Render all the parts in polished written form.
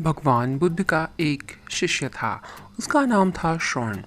भगवान बुद्ध का एक शिष्य था। उसका नाम था श्रवण।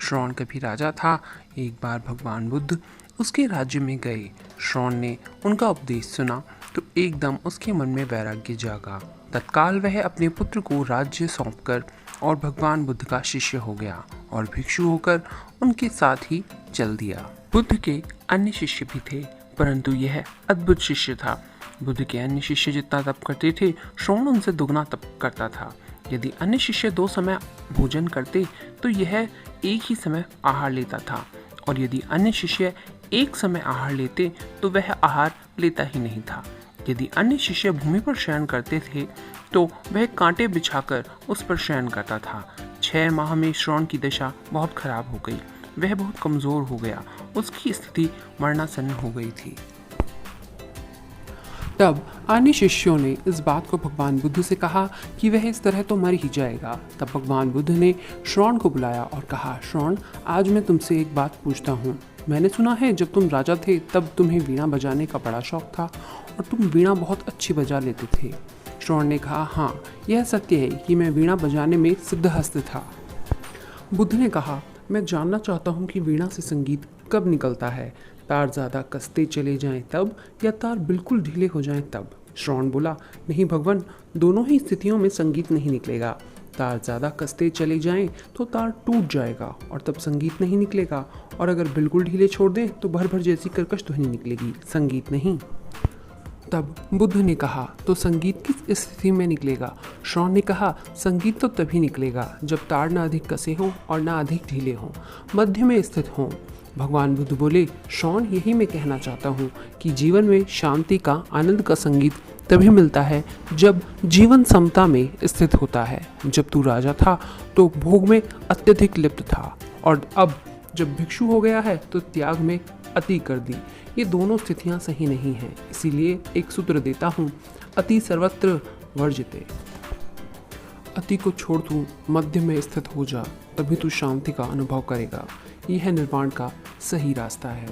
श्रवण कभी राजा था। एक बार भगवान बुद्ध उसके राज्य में गए। श्रवण ने उनका उपदेश सुना तो एकदम उसके मन में वैराग्य जागा। तत्काल वह अपने पुत्र को राज्य सौंपकर और भगवान बुद्ध का शिष्य हो गया और भिक्षु होकर उनके साथ ही चल दिया। बुद्ध के अन्य शिष्य भी थे, परंतु यह अद्भुत शिष्य था। बुद्ध के अन्य शिष्य जितना तप करते थे, श्रवण उनसे दुगना तप करता था। यदि अन्य शिष्य 2 समय भोजन करते तो यह एक ही समय आहार लेता था, और यदि अन्य शिष्य 1 समय आहार लेते तो वह आहार लेता ही नहीं था। यदि अन्य शिष्य भूमि पर शयन करते थे तो वह कांटे बिछाकर उस पर शयन करता था। 6 माह में श्रवण की दशा बहुत खराब हो गई। वह बहुत कमजोर हो गया। उसकी स्थिति मरणासन्न हो गई थी। तब अन्य शिष्यों ने इस बात को भगवान बुद्ध से कहा कि वह इस तरह तो मर ही जाएगा। तब भगवान बुद्ध ने श्रवण को बुलाया और कहा, श्रवण, आज मैं तुमसे एक बात पूछता हूँ। मैंने सुना है जब तुम राजा थे तब तुम्हें वीणा बजाने का बड़ा शौक था और तुम वीणा बहुत अच्छी बजा लेते थे। श्रवण ने कहा, हाँ, यह सत्य है कि मैं वीणा बजाने में सिद्धहस्त था। बुद्ध ने कहा, मैं जानना चाहता हूँ कि वीणा से संगीत कब निकलता है, तार ज़्यादा कसते चले जाएं तब या तार बिल्कुल ढीले हो जाएं तब। श्रवण बोला, नहीं भगवान, दोनों ही स्थितियों में संगीत नहीं निकलेगा। तार ज़्यादा कसते चले जाएं तो तार टूट जाएगा और तब संगीत नहीं निकलेगा, और अगर बिल्कुल ढीले छोड़ दें तो भर भर जैसी कर्कश ध्वनि निकलेगी, संगीत नहीं। तब बुद्ध ने कहा, तो संगीत किस स्थिति में निकलेगा? श्रवण ने कहा, संगीत तो तभी निकलेगा जब तार ना अधिक कसे हों और ना अधिक ढीले हों, मध्य में स्थित हों। भगवान बुद्ध बोले, श्रवण, यही मैं कहना चाहता हूँ कि जीवन में शांति का, आनंद का संगीत तभी मिलता है जब जीवन समता में स्थित होता है। जब तू राजा था तो भोग में अत्यधिक लिप्त था, और अब जब भिक्षु हो गया है तो त्याग में अति कर दी। ये दोनों स्थितियाँ सही नहीं हैं। इसीलिए एक सूत्र देता हूँ, अति सर्वत्र वर्जिते। अति को छोड़ तू मध्य में स्थित हो जा, तभी तू शांति का अनुभव करेगा। यह निर्वाण का सही रास्ता है।